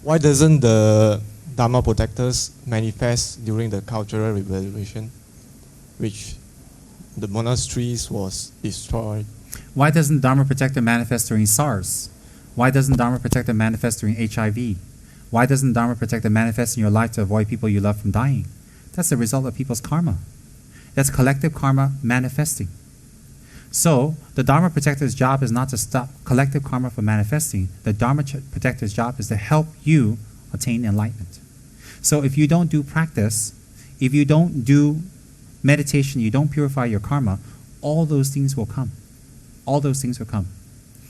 Why doesn't the Dharma protectors manifest during the cultural revolution, which the monasteries was destroyed? Why doesn't Dharma protector manifest during SARS? Why doesn't Dharma protector manifest during HIV? Why doesn't Dharma protector manifest in your life to avoid people you love from dying? That's the result of people's karma. That's collective karma manifesting. So, the Dharma protector's job is not to stop collective karma from manifesting. The Dharma protector's job is to help you attain enlightenment. So, if you don't do practice, if you don't do meditation, you don't purify your karma, all those things will come. All those things will come.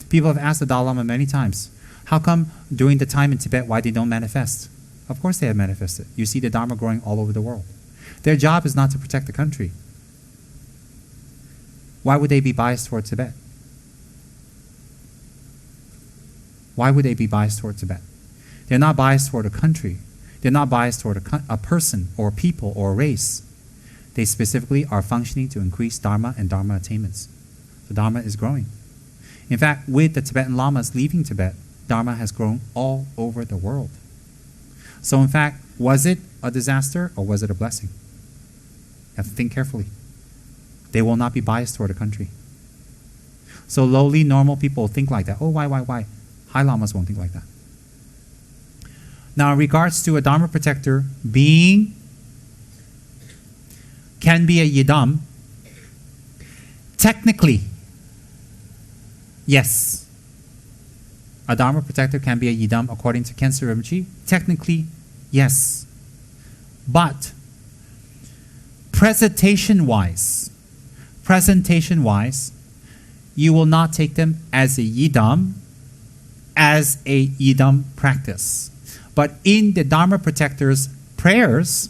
People have asked the Dalai Lama many times, how come during the time in Tibet, why they don't manifest? Of course they have manifested. You see the Dharma growing all over the world. Their job is not to protect the country. Why would they be biased toward Tibet? Why would they be biased toward Tibet? They're not biased toward a country. They're not biased toward a person or a people or a race. They specifically are functioning to increase Dharma and Dharma attainments. The Dharma is growing. In fact, with the Tibetan Lamas leaving Tibet, Dharma has grown all over the world. So in fact, was it a disaster or was it a blessing? You have to think carefully. They will not be biased toward a country. So lowly, normal people think like that. Oh, why? High Lamas won't think like that. Now, in regards to a Dharma protector being, can be a yidam, technically, yes. A Dharma protector can be a yidam according to Khyentse Rinpoche. Technically, yes. But presentation-wise, you will not take them as a yidam practice. But in the Dharma protector's prayers,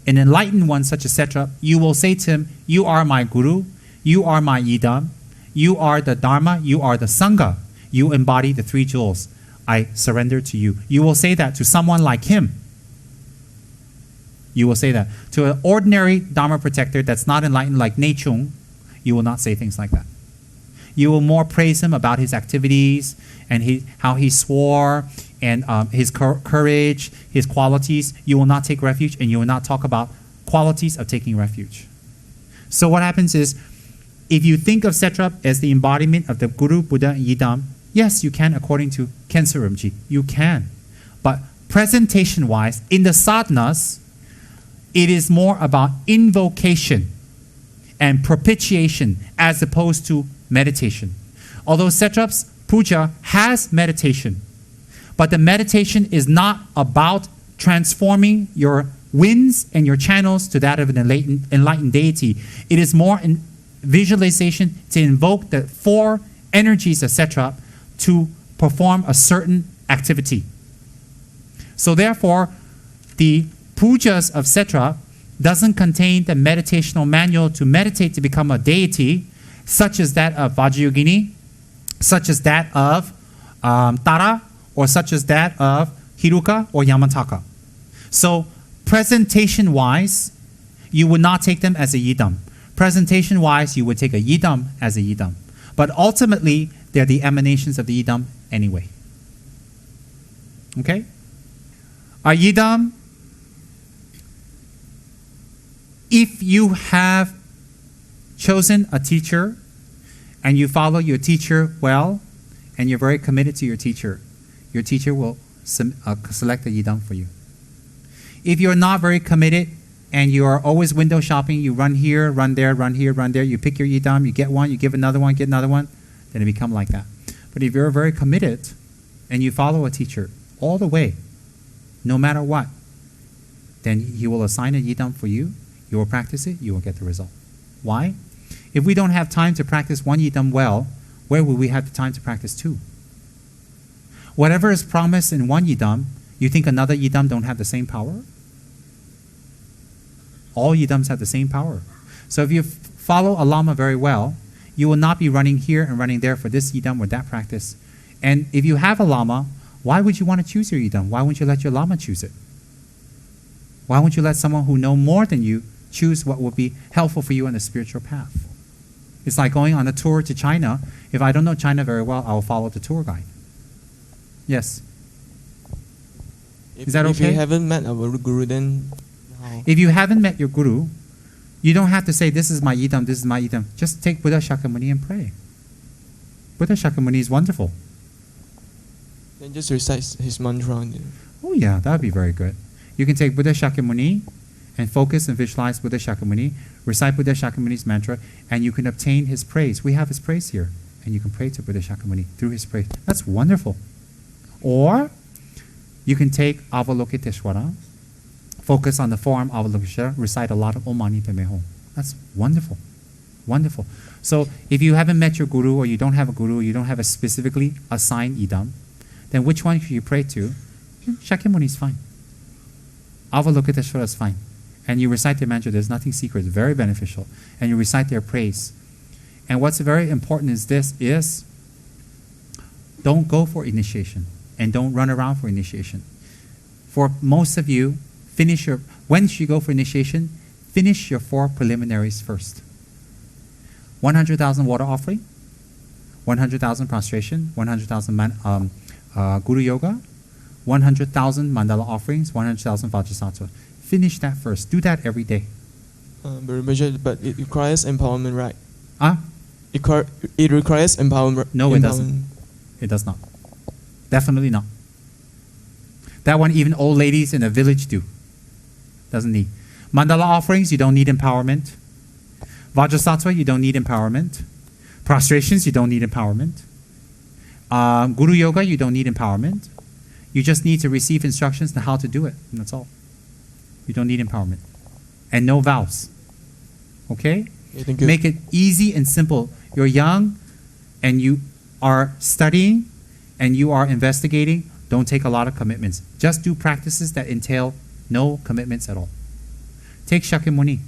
an enlightened one such as Setra, you will say to him, you are my guru, you are my yidam, you are the Dharma, you are the Sangha. You embody the three jewels. I surrender to you. You will say that to someone like him. You will say that. To an ordinary Dharma protector that's not enlightened like Ne Chung, you will not say things like that. You will more praise him about his activities and how he swore and his courage, his qualities. You will not take refuge and you will not talk about qualities of taking refuge. So what happens is, if you think of Setra as the embodiment of the Guru, Buddha, and Yidam, yes, you can according to Khyentse Rinpoche. You can. But presentation-wise, in the sadhanas, it is more about invocation and propitiation as opposed to meditation. Although Setra's puja has meditation, but the meditation is not about transforming your winds and your channels to that of an enlightened deity. It is more in visualization to invoke the four energies, etc., to perform a certain activity. So therefore, the pujas of Setra doesn't contain the meditational manual to meditate to become a deity, such as that of Vajrayogini, such as that of Tara, or such as that of Hiruka or Yamataka. So presentation-wise, you would not take them as a yidam. Presentation-wise, you would take a yidam as a yidam. But ultimately, they're the emanations of the yidam anyway. Okay? A yidam, if you have chosen a teacher and you follow your teacher well and you're very committed to your teacher will select a yidam for you. If you're not very committed and you are always window shopping, you run here, run there, run here, run there, you pick your yidam, you get one, you give another one, get another one, then it become like that. But if you're very committed and you follow a teacher all the way, no matter what, then he will assign a yidam for you, you will practice it, you will get the result. Why? If we don't have time to practice one yidam well, where will we have the time to practice two? Whatever is promised in one yidam, you think another yidam don't have the same power? All yidams have the same power. So if you follow a lama very well, you will not be running here and running there for this yidam or that practice. And if you have a lama, why would you want to choose your yidam? Why wouldn't you let your lama choose it? Why wouldn't you let someone who knows more than you choose what would be helpful for you on the spiritual path? It's like going on a tour to China. If I don't know China very well, I will follow the tour guide. Yes? If, Is that if we okay? haven't met our guru, then how? If you haven't met your guru, you don't have to say, this is my yidam, this is my yidam. Just take Buddha Shakyamuni and pray. Buddha Shakyamuni is wonderful. Then just recite his mantra. Oh yeah, that would be very good. You can take Buddha Shakyamuni and focus and visualize Buddha Shakyamuni, recite Buddha Shakyamuni's mantra, and you can obtain his praise. We have his praise here, and you can pray to Buddha Shakyamuni through his praise. That's wonderful. Or you can take Avalokiteshvara, focus on the form Avalokiteshvara, recite a lot of Om Mani Padme Hum. That's wonderful. Wonderful. So if you haven't met your guru, or you don't have a guru, you don't have a specifically assigned yidam, then which one should you pray to? Shakyamuni is fine. Avalokiteshvara is fine. And you recite their mantra. There's nothing secret. It's very beneficial. And you recite their praise. And what's very important is don't go for initiation. And don't run around for initiation. For most of you, when you go for initiation, finish your 4 preliminaries first. 100,000 water offering, 100,000 prostration, 100,000 Guru Yoga, 100,000 mandala offerings, 100,000 Vajrasattva. Finish that first. Do that every day. But it requires empowerment, right? It requires empowerment. No, it doesn't. It does not. Definitely not. That one even old ladies in a village do. Doesn't need. Mandala offerings, you don't need empowerment. Vajrasattva, you don't need empowerment. Prostrations, you don't need empowerment. Guru Yoga, you don't need empowerment. You just need to receive instructions on how to do it, and that's all. You don't need empowerment. And no vows. Okay? Yeah, thank you. Make it easy and simple. You're young, and you are studying, and you are investigating. Don't take a lot of commitments. Just do practices that entail no commitments at all. Take Shakyamuni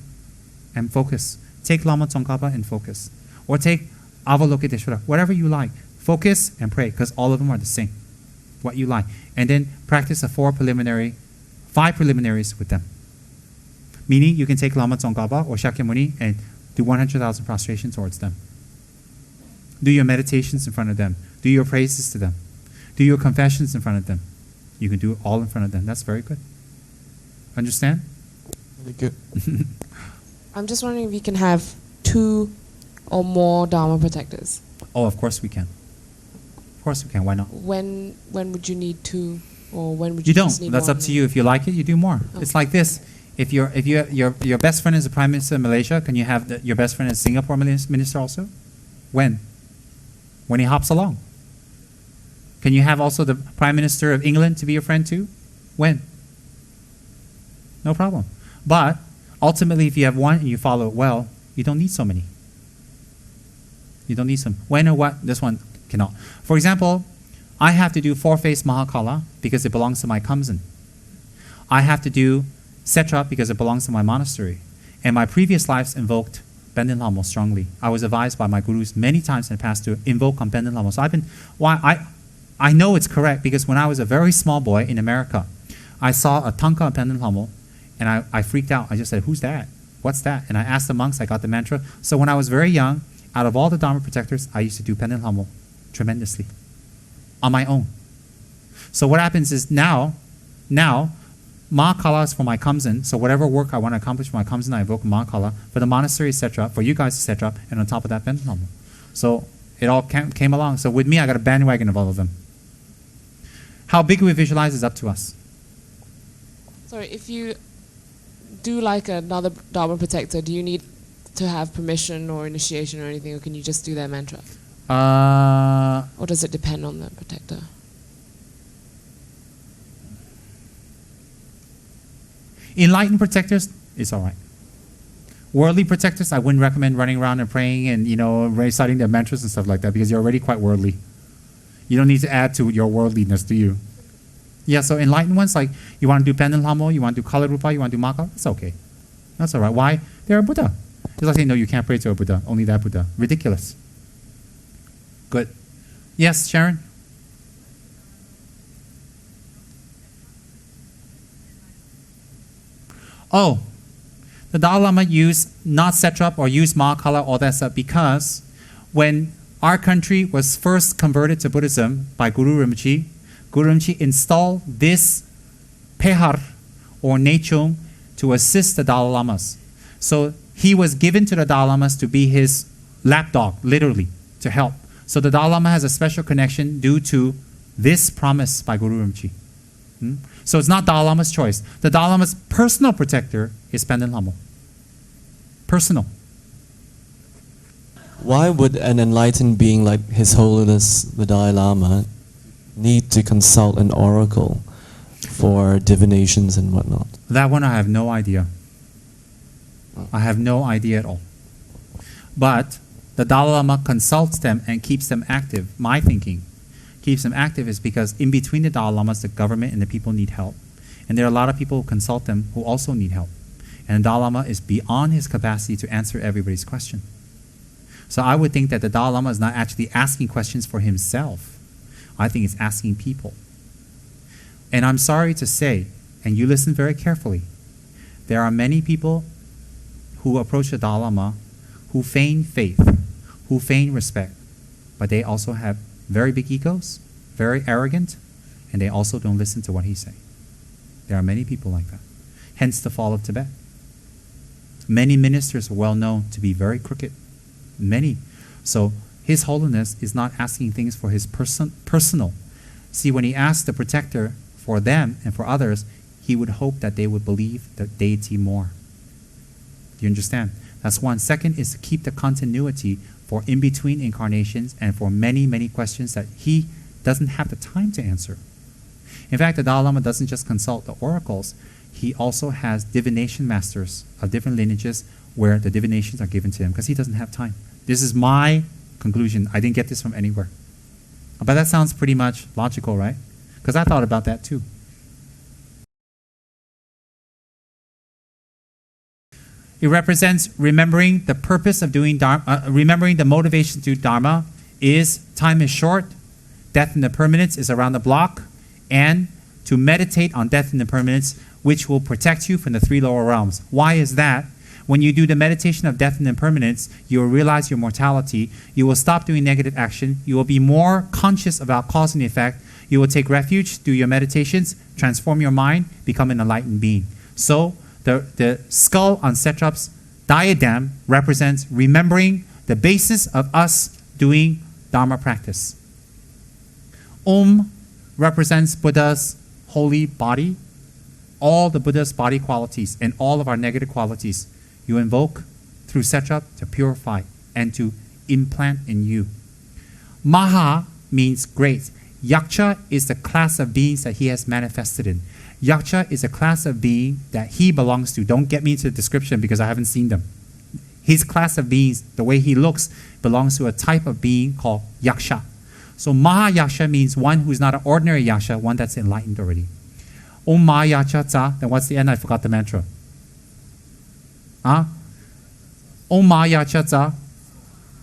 and focus. Take Lama Tsongkhapa and focus. Or take Avalokiteshvara, whatever you like. Focus and pray, because all of them are the same. What you like. And then practice 5 preliminaries with them. Meaning you can take Lama Tsongkhapa or Shakyamuni and do 100,000 prostrations towards them. Do your meditations in front of them. Do your praises to them. Do your confessions in front of them. You can do it all in front of them. That's very good. Understand? Very good. I'm just wondering if we can have 2 or more Dharma protectors. Oh, of course we can. Of course we can. Why not? When would you need 2, or when would you You don't. just need That's 1? up to you. If you like it, you do more. Okay. It's like this. If your best friend is the Prime Minister of Malaysia, can you have your best friend as Singapore Minister also? When? When he hops along. Can you have also the Prime Minister of England to be your friend too? When? No problem. But ultimately, if you have one and you follow it well, you don't need so many. You don't need some. When or what? This one cannot. For example, I have to do 4-face Mahakala because it belongs to my Kamsen. I have to do Setra because it belongs to my monastery. And my previous lives invoked Benden Lhamo strongly. I was advised by my gurus many times in the past to invoke on Benden Lhamo. So I know it's correct because when I was a very small boy in America, I saw a tanka of Benden Lhamo and I freaked out. I just said, who's that? What's that? And I asked the monks, I got the mantra. So when I was very young, out of all the Dharma protectors, I used to do Benden Lhamo tremendously on my own. So what happens is now, Mahakala is for my Kamsen, so whatever work I want to accomplish for my Kamsen, I invoke Mahakala. For the monastery, etc. For you guys, etc. And on top of that, Benden Lhamo. So it all came along. So with me, I got a bandwagon of all of them. How big we visualize is up to us. Sorry, if you do like another Dharma protector, do you need to have permission or initiation or anything, or can you just do their mantra? Or does it depend on the protector? Enlightened protectors, it's all right. Worldly protectors, I wouldn't recommend running around and praying and reciting their mantras and stuff like that because you're already quite worldly. You don't need to add to your worldliness, do you? Yeah, so enlightened ones, like you want to do Benden Lhamo, you want to do Kala Rupa, you want to do Maka, it's okay. That's all right. Why? They're a Buddha. It's like saying, no, you can't pray to a Buddha, only that Buddha. Ridiculous. Good. Yes, Sharon? Oh, the Dalai Lama used not Setrap or used Mahakala, all that stuff, because when our country was first converted to Buddhism by Guru Rinpoche installed this Pehar or Nechung to assist the Dalai Lamas. So he was given to the Dalai Lamas to be his lapdog, literally, to help. So the Dalai Lama has a special connection due to this promise by Guru Rinpoche. So it's not Dalai Lama's choice. The Dalai Lama's personal protector is Pandit Lamo. Personal. Why would an enlightened being like His Holiness the Dalai Lama need to consult an oracle for divinations and whatnot? That one I have no idea. I have no idea at all. But the Dalai Lama consults them and keeps them active. My thinking keeps them active is because in between the Dalai Lamas, the government and the people need help. And there are a lot of people who consult them who also need help. And the Dalai Lama is beyond his capacity to answer everybody's question. So I would think that the Dalai Lama is not actually asking questions for himself. I think it's asking people. And I'm sorry to say, and you listen very carefully, there are many people who approach the Dalai Lama who feign faith, who feign respect, but they also have very big egos, very arrogant, and they also don't listen to what he's saying. There are many people like that. Hence the fall of Tibet. Many ministers are well known to be very crooked. Many. So His Holiness is not asking things for his personal. See, when he asks the protector for them and for others, he would hope that they would believe the deity more. Do you understand? That's one. Second is to keep the continuity for in-between incarnations and for many, many questions that he doesn't have the time to answer. In fact, the Dalai Lama doesn't just consult the oracles. He also has divination masters of different lineages where the divinations are given to him because he doesn't have time. This is my conclusion. I didn't get this from anywhere. But that sounds pretty much logical, right? Because I thought about that too. It represents remembering the purpose of doing Dharma, remembering the motivation to do Dharma is time is short, death and impermanence is around the block, and to meditate on death and impermanence, which will protect you from the three lower realms. Why is that? When you do the meditation of death and impermanence, you will realize your mortality. You will stop doing negative action. You will be more conscious about cause and effect. You will take refuge, do your meditations, transform your mind, become an enlightened being. So the skull on Satrap's diadem represents remembering the basis of us doing Dharma practice. Represents Buddha's holy body, all the Buddha's body qualities and all of our negative qualities. You invoke through Satrap to purify and to implant in you. Maha means great. Yaksha is the class of beings that he has manifested in. Yaksha is a class of being that he belongs to. Don't get me into the description because I haven't seen them. His class of beings, the way he looks, belongs to a type of being called Yaksha. So Maha Yaksha means one who's not an ordinary Yaksha, one that's enlightened already. Om Maha Yaksha Tsa, then what's the end? I forgot the mantra. Om Maha Yaksha Tsa,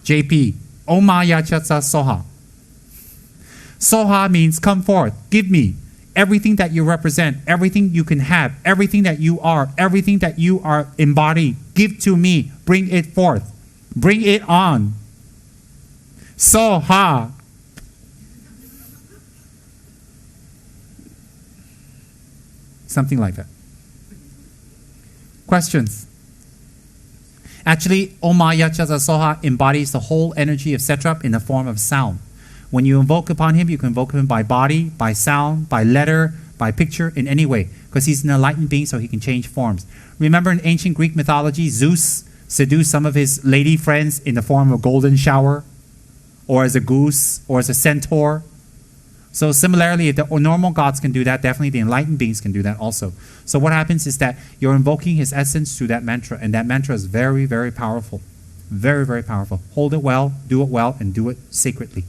JP. Om Maha Yaksha Tsa Soha. Soha means come forth, give me everything that you represent, everything you can have, everything that you are embodied. Give to me, bring it forth, bring it on. Soha. Something like that. Questions? Actually, Om Maha Yaksha Tsa Soha embodies the whole energy of Satrap in the form of sound. When you invoke upon him, you can invoke him by body, by sound, by letter, by picture, in any way. Because he's an enlightened being, so he can change forms. Remember in ancient Greek mythology, Zeus seduced some of his lady friends in the form of a golden shower, or as a goose, or as a centaur. So similarly, if the normal gods can do that, definitely the enlightened beings can do that also. So what happens is that you're invoking his essence through that mantra, and that mantra is very, very powerful. Very, very powerful. Hold it well, do it well, and do it sacredly.